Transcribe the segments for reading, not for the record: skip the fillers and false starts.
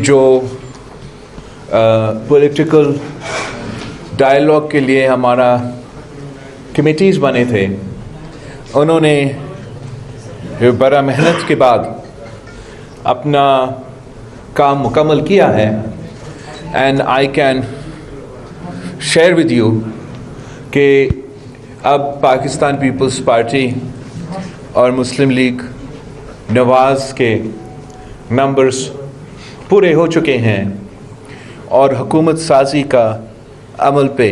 جو political dialogue کے لیے ہمارا کمیٹیز بنے تھے، انہوں نے بڑا محنت کے بعد اپنا کام مکمل کیا ہے. And I can share with you کہ اب پاکستان پیپلز پارٹی اور مسلم لیگ نواز کے نمبرز پورے ہو چکے ہیں اور حکومت سازی کا عمل پہ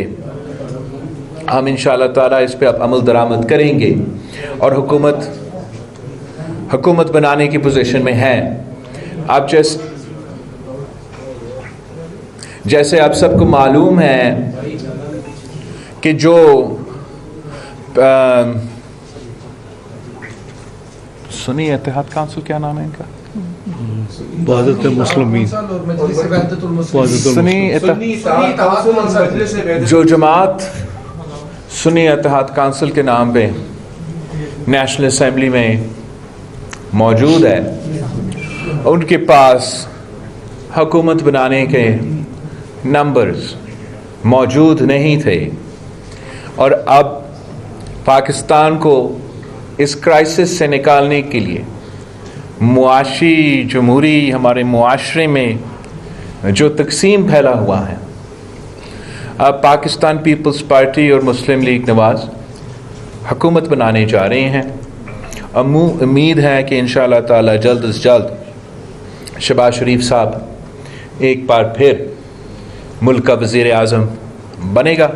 ہم انشاءاللہ تعالیٰ اس پہ اب عمل درآمد کریں گے اور حکومت بنانے کی پوزیشن میں ہیں. آپ جیسے آپ سب کو معلوم ہے کہ جو سنی اتحاد کونسل، کیا نام ہے ان کا؟ وحدت المسلمین، جو جماعت سنی اتحاد کونسل کے نام پہ نیشنل اسمبلی میں موجود ہے، ان کے پاس حکومت بنانے کے نمبرز موجود نہیں تھے، اور اب پاکستان کو اس کرائسس سے نکالنے کے لیے معاشی جمہوری ہمارے معاشرے میں جو تقسیم پھیلا ہوا ہے، اب پاکستان پیپلز پارٹی اور مسلم لیگ نواز حکومت بنانے جا رہے ہیں. امید ہے کہ انشاءاللہ تعالی جلد از جلد شہباز شریف صاحب ایک بار پھر ملک کا وزیر اعظم بنے گا،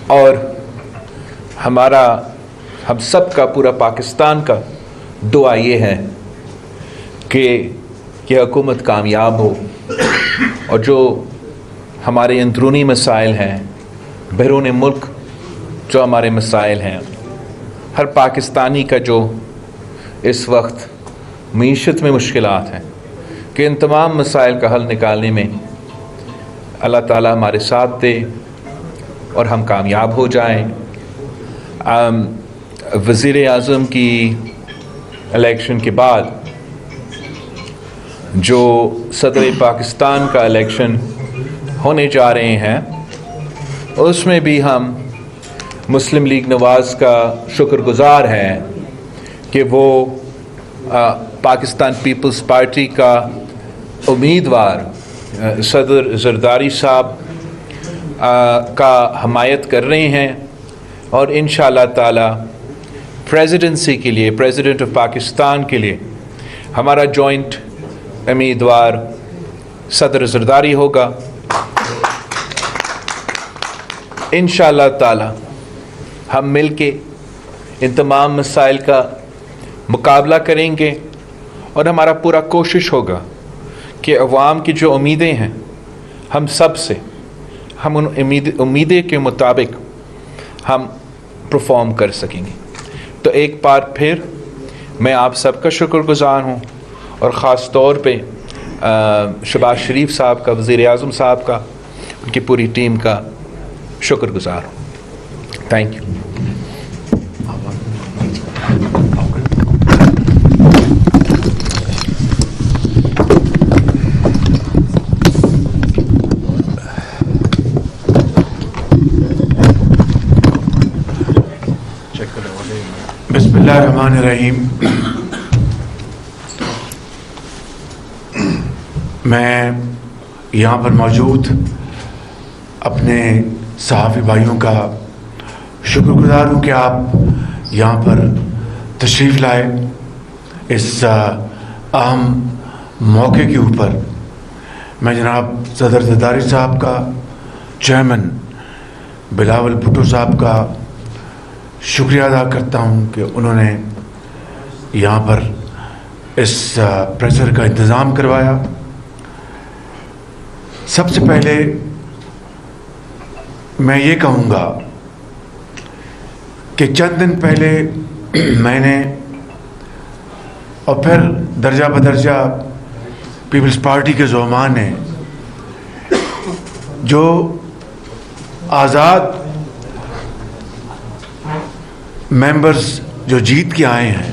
اور ہم سب کا، پورا پاکستان کا دعا یہ ہے کہ یہ حکومت کامیاب ہو، اور جو ہمارے اندرونی مسائل ہیں، بیرون ملک جو ہمارے مسائل ہیں، ہر پاکستانی کا جو اس وقت معیشت میں مشکلات ہیں، کہ ان تمام مسائل کا حل نکالنے میں اللہ تعالیٰ ہمارے ساتھ دے اور ہم کامیاب ہو جائیں. وزیر اعظم کی الیکشن کے بعد جو صدر پاکستان کا الیکشن ہونے جا رہے ہیں، اس میں بھی ہم مسلم لیگ نواز کا شکر گزار ہیں کہ وہ پاکستان پیپلز پارٹی کا امیدوار صدر زرداری صاحب کا حمایت کر رہے ہیں، اور انشاءاللہ تعالی پریزیڈنسی کے لیے، پریزیڈنٹ آف پاکستان کے لیے ہمارا جوائنٹ امیدوار صدر زرداری ہوگا. انشاءاللہ تعالی ہم مل کے ان تمام مسائل کا مقابلہ کریں گے، اور ہمارا پورا کوشش ہوگا کہ عوام کی جو امیدیں ہیں، ہم سب سے ہم ان امیدیں کے مطابق ہم پرفارم کر سکیں گے. تو ایک بار پھر میں آپ سب کا شکر گزار ہوں، اور خاص طور پہ شہباز شریف صاحب کا، وزیر اعظم صاحب کا، ان کی پوری ٹیم کا شکر گزار ہوں. Thank you. بسم اللہ الرحمن الرحیم. میں یہاں پر موجود اپنے صحافی بھائیوں کا شکر گزار ہوں کہ آپ یہاں پر تشریف لائے اس اہم موقع کے اوپر. میں جناب صدر زرداری صاحب کا، چیئرمین بلاول بھٹو صاحب کا شکریہ ادا کرتا ہوں کہ انہوں نے یہاں پر اس پریسر کا انتظام کروایا. سب سے پہلے میں یہ کہوں گا کہ چند دن پہلے میں نے، اور پھر درجہ بدرجہ پیپلز پارٹی کے زعماء نے، جو آزاد ممبرز جو جیت کے آئے ہیں،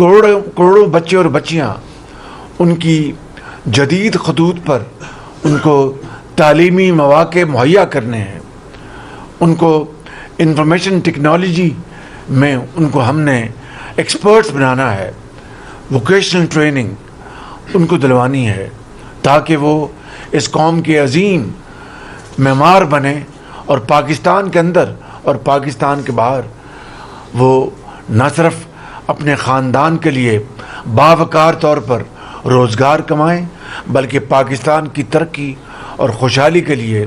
کروڑوں بچے اور بچیاں ان کی جدید خطوط پر ان کو تعلیمی مواقع مہیا کرنے ہیں، ان کو انفارمیشن ٹیکنالوجی میں ان کو ہم نے ایکسپرٹس بنانا ہے، ووکیشنل ٹریننگ ان کو دلوانی ہے تاکہ وہ اس قوم کے عظیم معمار بنے اور پاکستان کے اندر اور پاکستان کے باہر وہ نہ صرف اپنے خاندان کے لیے باوقار طور پر روزگار کمائیں بلکہ پاکستان کی ترقی اور خوشحالی کے لیے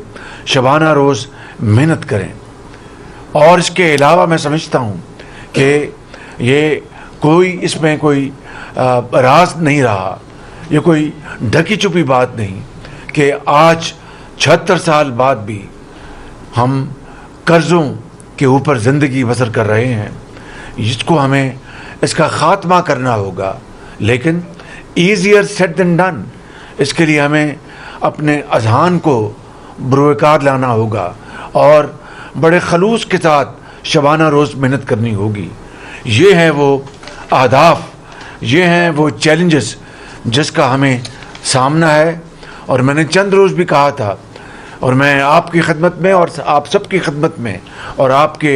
شبانہ روز محنت کریں۔ اور اس کے علاوہ میں سمجھتا ہوں کہ یہ اس میں کوئی راز نہیں رہا، یہ کوئی ڈھکی چھپی بات نہیں کہ آج 76 سال بعد بھی ہم قرضوں کے اوپر زندگی بسر کر رہے ہیں، جس کو ہمیں اس کا خاتمہ کرنا ہوگا، لیکن ایزیئر سیڈ دین ڈن۔ اس کے لیے ہمیں اپنے اذہان کو بروئے کار لانا ہوگا اور بڑے خلوص کے ساتھ شبانہ روز محنت کرنی ہوگی۔ یہ ہیں وہ اہداف، یہ ہیں وہ چیلنجز جس کا ہمیں سامنا ہے۔ اور میں نے چند روز بھی کہا تھا، اور میں آپ کی خدمت میں اور آپ سب کی خدمت میں اور آپ کے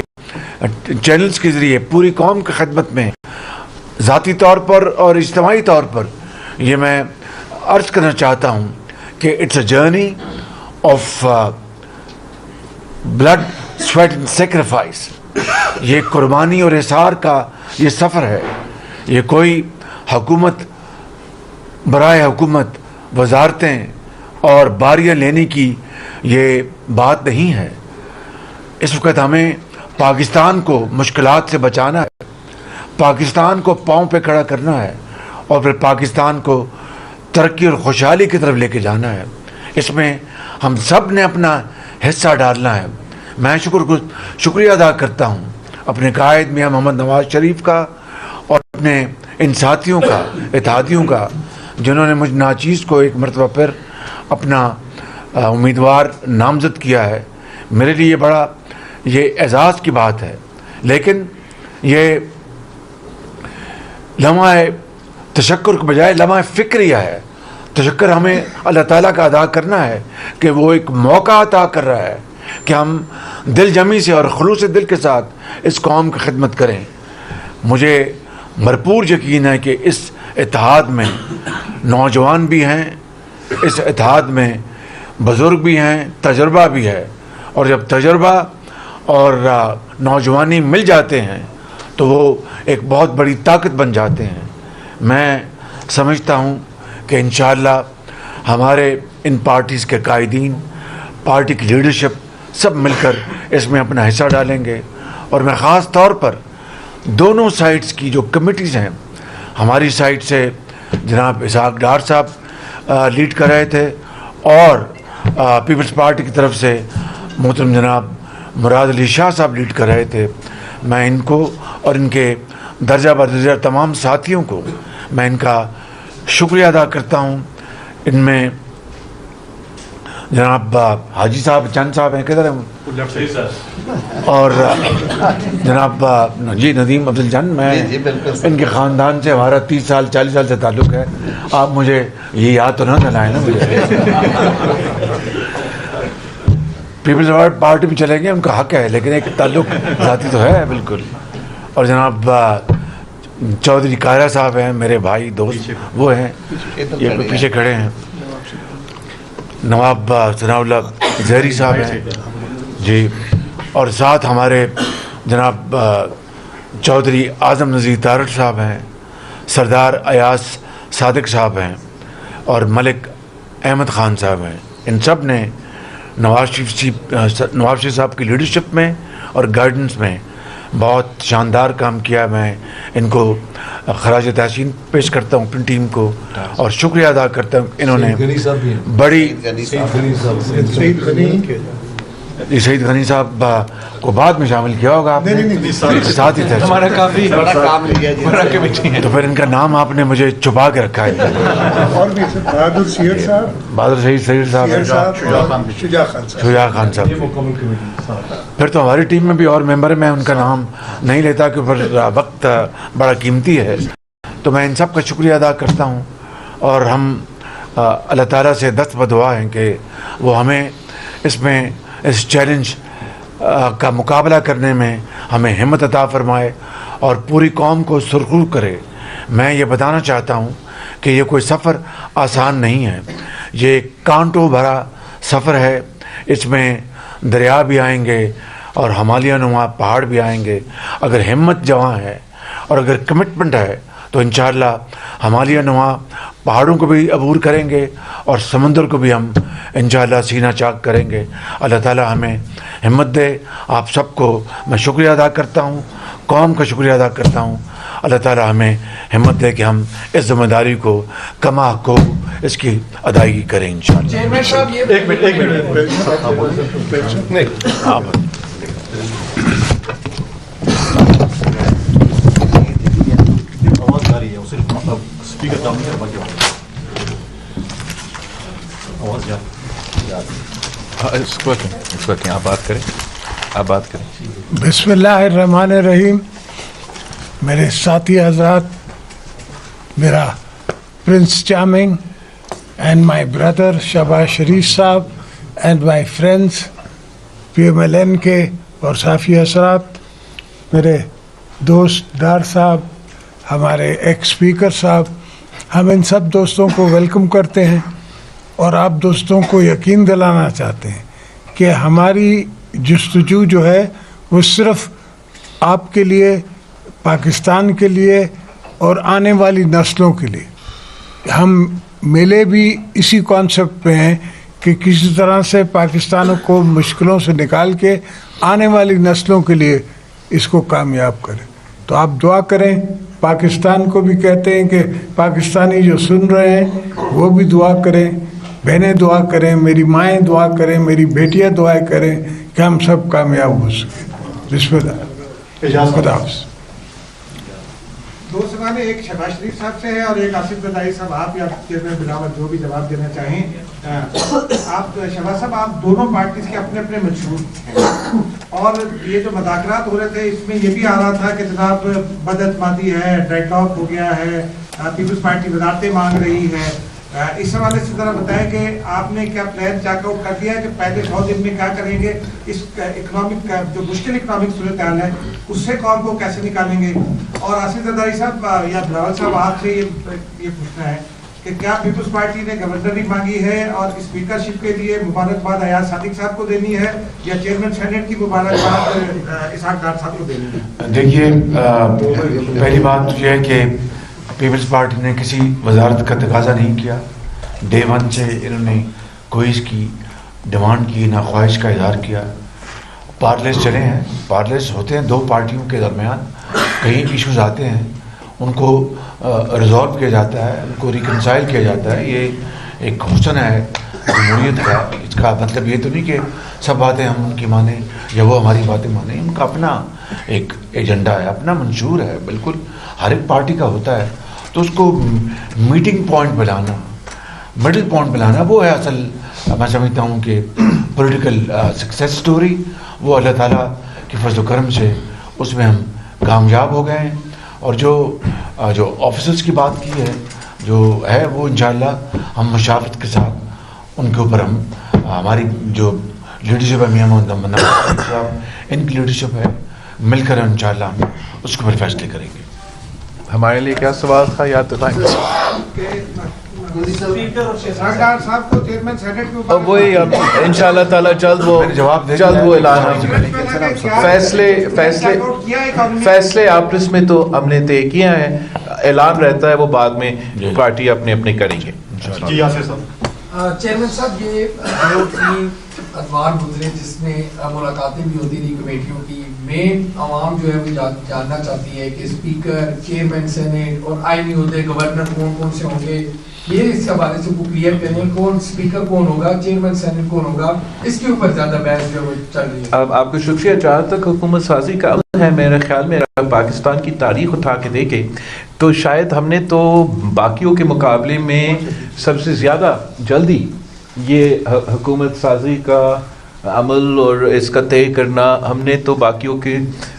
چینلز کے ذریعے پوری قوم کی خدمت میں ذاتی طور پر اور اجتماعی طور پر یہ میں عرض کرنا چاہتا ہوں کہ it's a journey of blood sweat and sacrifice. یہ قربانی اور احسار کا یہ سفر ہے، یہ کوئی حکومت برائے حکومت وزارتیں اور باریاں لینے کی یہ بات نہیں ہے۔ اس وقت ہمیں پاکستان کو مشکلات سے بچانا ہے، پاکستان کو پاؤں پہ کھڑا کرنا ہے اور پھر پاکستان کو ترقی اور خوشحالی کی طرف لے کے جانا ہے۔ اس میں ہم سب نے اپنا حصہ ڈالنا ہے۔ میں شکریہ ادا کرتا ہوں اپنے قائد میاں محمد نواز شریف کا اور اپنے ان ساتھیوں کا، اتحادیوں کا، جنہوں نے مجھ ناچیز کو ایک مرتبہ پھر اپنا امیدوار نامزد کیا ہے۔ میرے لیے بڑا یہ اعزاز کی بات ہے، لیکن یہ لمحہ تشکر کے بجائے لمحہ فکریہ ہے۔ تشکر ہمیں اللہ تعالیٰ کا ادا کرنا ہے کہ وہ ایک موقع عطا کر رہا ہے کہ ہم دل جمی سے اور خلوص دل کے ساتھ اس قوم کی خدمت کریں۔ مجھے بھرپور یقین ہے کہ اس اتحاد میں نوجوان بھی ہیں، اس اتحاد میں بزرگ بھی ہیں، تجربہ بھی ہے، اور جب تجربہ اور نوجوانی مل جاتے ہیں تو وہ ایک بہت بڑی طاقت بن جاتے ہیں۔ میں سمجھتا ہوں کہ انشاءاللہ ہمارے ان پارٹیز کے قائدین، پارٹی کی لیڈرشپ سب مل کر اس میں اپنا حصہ ڈالیں گے، اور میں خاص طور پر دونوں سائڈز کی جو کمیٹیز ہیں، ہماری سائڈ سے جناب اسحاق ڈار صاحب لیڈ کر رہے تھے، اور پیپلز پارٹی کی طرف سے محترم جناب مراد علی شاہ صاحب لیڈ کر رہے تھے۔ میں ان کو اور ان کے درجہ بدرجہ تمام ساتھیوں کو میں ان کا شکریہ ادا کرتا ہوں۔ ان میں جناب حاجی صاحب چند صاحب ہیں، کدھر ہیں؟ اور جناب جی ندیم افضل جان، میں ان کے خاندان سے ہمارا 30 سال 40 سال سے تعلق ہے۔ آپ مجھے یہ یاد تو نہ دلائیں نا مجھے۔ پیپلز پارٹی میں چلیں گے، ان کا حق ہے، لیکن ایک تعلق ذاتی تو ہے بالکل۔ اور جناب چودھری قاہرہ صاحب ہیں، میرے بھائی دوست، وہ ہیں، یہ پیچھے کھڑے ہیں۔ نواب ثناء اللہ زہری صاحب ہیں جی، اور ساتھ ہمارے جناب چودھری اعظم نذیر تارڑ صاحب ہیں، سردار ایاز صادق صاحب ہیں، اور ملک احمد خان صاحب ہیں۔ ان سب نے نواز شریف صاحب کی لیڈرشپ میں اور گائیڈنس میں بہت شاندار کام کیا۔ میں ان کو خراج تحسین پیش کرتا ہوں اپنی ٹیم کو، اور شکریہ ادا کرتا ہوں۔ انہوں نے بڑی سعید غنی صاحب کو بعد میں شامل کیا ہوگا آپ نے، ساتھ ہی تھے ہمارا کافی تو پھر ان کا نام آپ نے مجھے چھپا کے رکھا ہے۔ اور بھی بہادر سید صاحب، بہادر سعید صاحب، شجاع خان صاحب۔ پھر تو ہماری ٹیم میں بھی اور ممبر ہیں، میں ان کا نام نہیں لیتا کہ پھر وقت بڑا قیمتی ہے، تو میں ان سب کا شکریہ ادا کرتا ہوں، اور ہم اللہ تعالیٰ سے دست بدعا ہیں کہ وہ ہمیں اس چیلنج کا مقابلہ کرنے میں ہمیں ہمت عطا فرمائے اور پوری قوم کو سرخرو کرے۔ میں یہ بتانا چاہتا ہوں کہ یہ کوئی سفر آسان نہیں ہے، یہ کانٹوں بھرا سفر ہے، اس میں دریا بھی آئیں گے اور ہمالیہ نما پہاڑ بھی آئیں گے۔ اگر ہمت جوان ہے اور اگر کمٹمنٹ ہے تو انشاءاللہ ہمالیہ نما پہاڑوں کو بھی عبور کریں گے اور سمندر کو بھی ہم انشاءاللہ سینہ چاک کریں گے۔ اللہ تعالیٰ ہمیں ہمت دے۔ آپ سب کو میں شکریہ ادا کرتا ہوں، قوم کا شکریہ ادا کرتا ہوں۔ اللہ تعالیٰ ہمیں ہمت دے کہ ہم اس ذمہ داری کو کما کو اس کی ادائیگی کریں انشاءاللہ۔ چیئرمین صاحب یہ ایک منٹ آواز آ رہی ہے، صرف اسپیکر ڈاؤن کر باقی آواز آپ بات کریں۔ بسم اللہ الرحمن الرحیم۔ میرے ساتھی حضرات، میرا prince charming and my brother Shahbaz Sharif صاحب اینڈ مائی فرینڈس PMLN کے اور صحافی حضرات، میرے دوست ڈار صاحب، ہمارے ایکس اسپیکر صاحب، ہم ان سب دوستوں کو ویلکم کرتے ہیں اور آپ دوستوں کو یقین دلانا چاہتے ہیں کہ ہماری جستجو جو ہے وہ صرف آپ کے لیے، پاکستان کے لیے اور آنے والی نسلوں کے لیے۔ ہم ملے بھی اسی کانسیپٹ پہ ہیں کہ کسی طرح سے پاکستان کو مشکلوں سے نکال کے آنے والی نسلوں کے لیے اس کو کامیاب کریں۔ تو آپ دعا کریں، پاکستان کو بھی کہتے ہیں کہ پاکستانی جو سن رہے ہیں وہ بھی دعا کریں، بہنیں دعا کریں، میری مائیں دعا کریں، میری بیٹیاں دعائیں کریں کہ ہم سب کامیاب ہو سکیں۔ بسم اللہ، خدا حافظ۔ دو سوال ہیں، ایک شہباز شریف صاحب سے ہے اور ایک آصف زرداری صاحب، آپ یا چیئرمین بلاول جو بھی جواب دینا چاہیں۔ آپ شہباز صاحب، آپ دونوں پارٹیز کے اپنے اپنے منشور ہیں، اور یہ جو مذاکرات ہو رہے تھے اس میں یہ بھی آ رہا تھا کہ جناب بد اعتمادی ہے، ڈیڈ لاک ہو گیا ہے، پیپلز پارٹی وزارتیں مانگ رہی ہے۔ اس حوالے سے ذرا بتائیں کہ آپ نے کیا پلان چیک آؤٹ کر دیا ہے کہ پہلے 100 دن میں کیا کریں گے، اس اکنامک جو مشکل اکنامک صورتحال ہے اس سے قوم کو کیسے نکالیں گے۔ اور آصف زرداری صاحب یا بلاول صاحب، آپ سے یہ پوچھنا ہے کہ کیا پیپلز پارٹی نے گورنری مانگی ہے اور اسپیکرشپ کے لیے مبارکباد ایاز صادق صاحب کو دینی ہے یا چیئرمین سینیٹ کی مبارکباد اسحاق ڈار صاحب کو دینی ہے؟ دیکھیے، پہلی بات یہ ہے کہ پیپلز پارٹی نے کسی وزارت کا تقاضا نہیں کیا۔ ڈے ون سے انہوں نے کوئی اس کی ڈیمانڈ کی نہ خواہش کا اظہار کیا۔ پارلیز چلے ہیں، پارلیز ہوتے ہیں دو پارٹیوں کے درمیان، کئی ایشوز آتے ہیں، ان کو ریزالو کیا جاتا ہے، ان کو ریکنسائل کیا جاتا ہے۔ یہ ایک حسن ہے جمہوریت کا۔ اس کا مطلب یہ تو نہیں کہ سب باتیں ہم ان کی مانیں یا وہ ہماری باتیں مانیں۔ ان کا اپنا ایک ایجنڈا ہے، اپنا منشور ہے، بالکل ہر ایک پارٹی کا ہوتا ہے۔ تو اس کو میٹنگ پوائنٹ بنانا، مڈل پوائنٹ بنانا، وہ ہے اصل، میں سمجھتا ہوں کہ پولیٹیکل سکسیس سٹوری۔ وہ اللہ تعالیٰ کے فضل و کرم سے اس میں ہم کامیاب ہو گئے ہیں، اور جو آفیسرس کی بات کی ہے جو ہے وہ انشاءاللہ ہم مشاورت کے ساتھ ان کے اوپر ہم ہماری جو لیڈرشپ ہے، میاں محمد منان صاحب ان کی لیڈرشپ ہے، مل کر انشاءاللہ ہم اس کو پھر فیصلے کریں گے۔ ہمارے لیے کیا سوال تھا یاد دلائیں؟ اب وہی اب انشاءاللہ تعالیٰ جلد وہ اعلان فیصلے آپس میں تو ہم نے طے کیا ہے، اعلان رہتا ہے وہ بعد میں پارٹی اپنے اپنے کریں گے۔ چیئرمین صاحب، یہ دو تین ادوار گزرے جس میں ملاقاتیں بھی ہوتی رہی کمیٹیوں کی، مین عوام جو ہے وہ جاننا چاہتی ہے کہ اسپیکر، چیئرمین سینیٹ اور آئینی عہدے گورنر کون کون سے ہوں گے، یہ اس حوالے سے کلیئر کریں، کون اسپیکر کون ہوگا، چیئرمین سینیٹ کون ہوگا، اس کے اوپر زیادہ بحث جو چل رہی ہے۔ اب آپ کو شکریہ۔ جہاں تک حکومت سازی کا ہے، میرے خیال میں پاکستان کی تاریخ اٹھا کے دیکھیں تو شاید ہم نے تو باقیوں کے مقابلے میں سب سے زیادہ جلدی یہ حکومت سازی کا عمل اور اس کا طے کرنا ہم نے تو باقیوں کے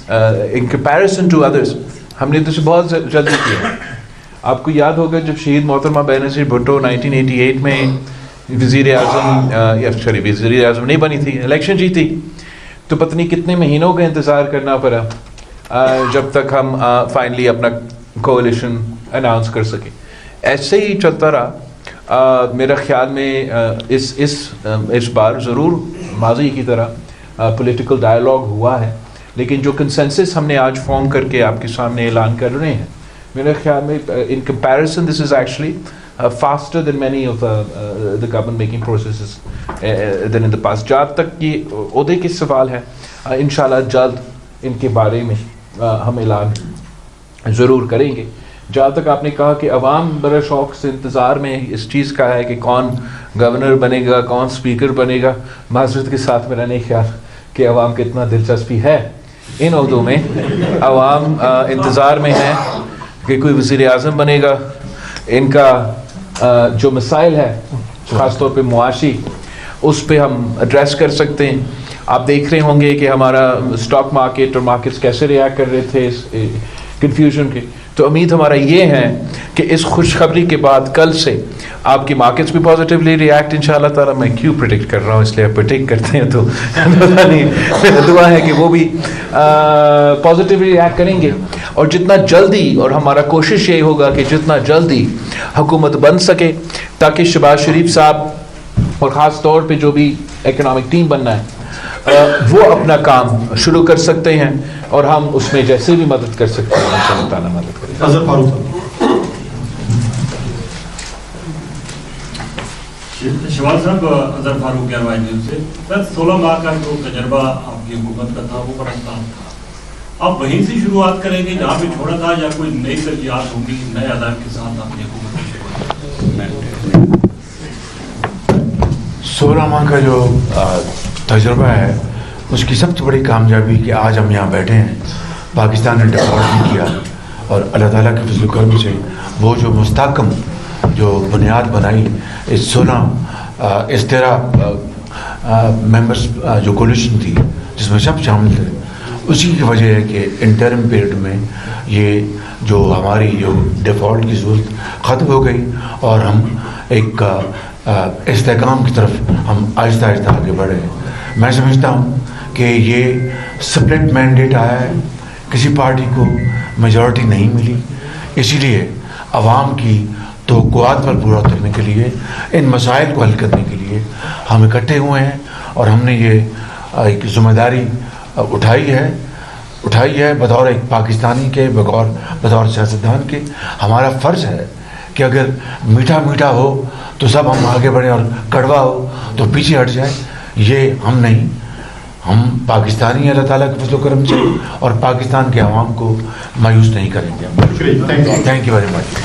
ان کمپیریزن ٹو ادرس ہم نے تو اسے بہت جلدی کیا، آپ کو یاد ہوگا جب شہید محترمہ بینظیر بھٹو 1988 میں وزیر اعظم نہیں بنی تھی, الیکشن جیتی, تو پتہ نہیں کتنے مہینوں کا انتظار کرنا پڑا جب تک ہم فائنلی اپنا کولیشن اناؤنس کر سکیں. ایسے ہی چلتا رہا. میرا خیال میں اس بار ضرور ماضی کی طرح پولیٹیکل ڈائلاگ ہوا ہے, لیکن جو کنسنسس ہم نے آج فارم کر کے آپ کے سامنے اعلان کر رہے ہیں, میرے خیال میں in comparison this is actually faster than many of the government making processes than in the past. جہاں تک یہ عہدے کے سوال ہے, انشاءاللہ جلد ان کے بارے میں ہم اعلان ضرور کریں گے. جہاں تک آپ نے کہا کہ عوام بڑے شوق سے انتظار میں اس چیز کا ہے کہ کون گورنر بنے گا, کون اسپیکر بنے گا, معذرت کے ساتھ میرا نہیں خیال کہ عوام کو اتنا دلچسپی ہے ان عہدوں میں. عوام انتظار میں ہے کہ کوئی وزیر اعظم بنے گا, ان کا جو مسائل ہے خاص طور پہ معاشی, اس پہ ہم ایڈریس کر سکتے ہیں. آپ دیکھ رہے ہوں گے کہ ہمارا اسٹاک مارکیٹ اور مارکیٹس کیسے ریئیکٹ کر رہے تھے اس کنفیوژن کے. تو امید ہمارا یہ ہے کہ اس خوشخبری کے بعد کل سے آپ کی مارکیٹس بھی پازیٹیولی ریئیکٹ انشاءاللہ تعالیٰ. میں کیوں پریڈکٹ کر رہا ہوں, اس لیے آپ پریڈکٹ کرتے ہیں تو نہیں, دعا ہے کہ وہ بھی پازیٹیولی ریئیکٹ کریں گے. اور جتنا جلدی, اور ہمارا کوشش یہی ہوگا کہ جتنا جلدی حکومت بن سکے تاکہ شہباز شریف صاحب اور خاص طور پہ جو بھی اکنامک ٹیم بننا ہے وہ اپنا کام شروع کر سکتے ہیں, اور ہم اس میں جیسے بھی مدد کر سکتے ہیں انشاءاللہ تعالیٰ مدد کریں. اظہر فاروق صاحب. شہباز صاحب, اظہر فاروق سے سر 16 ماہ کا جو تجربہ آپ کی حکومت کا تھا وہ بڑا خاص تھا. آپ وہیں سے شروعات کریں گے جہاں پہ چھوڑا تھا, یا کوئی نئی ترجیحات ہوں گی نئے عذاب کے ساتھ آپ کی حکومت کی شروعات؟ 16 ماہ کا جو تجربہ ہے اس کی سب سے بڑی کامیابی کہ آج ہم یہاں بیٹھے ہیں. پاکستان نے ڈیفالٹ نہیں کیا, اور اللہ تعالیٰ کے فضل و کرم سے وہ جو مستحکم جو بنیاد بنائی اس 13 ممبرس جو کولیشن تھی جس میں سب شامل تھے, اسی کی وجہ ہے کہ انٹرم پیریڈ میں یہ جو ہماری جو ڈیفالٹ کی صورت ختم ہو گئی, اور ہم ایک استحکام کی طرف ہم آہستہ آہستہ آگے بڑھے ہیں. میں سمجھتا ہوں کہ یہ سپلٹ مینڈیٹ آیا ہے, کسی پارٹی کو میجورٹی نہیں ملی, اسی لیے عوام کی توقعات پر پورا کرنے کے لیے, ان مسائل کو حل کرنے کے لیے ہم اکٹھے ہوئے ہیں, اور ہم نے یہ ایک ذمہ داری اٹھائی ہے بطور ایک پاکستانی کے, بطور سیاستدان کے. ہمارا فرض ہے کہ اگر میٹھا میٹھا ہو تو سب ہم آگے بڑھیں, اور کڑوا ہو تو پیچھے ہٹ جائیں. یہ ہم نہیں, ہم پاکستانی اللہ تعالیٰ کے فضل و کرم سے اور پاکستان کے عوام کو مایوس نہیں کریں گے. شکریہ, تھینک یو ویری مچ.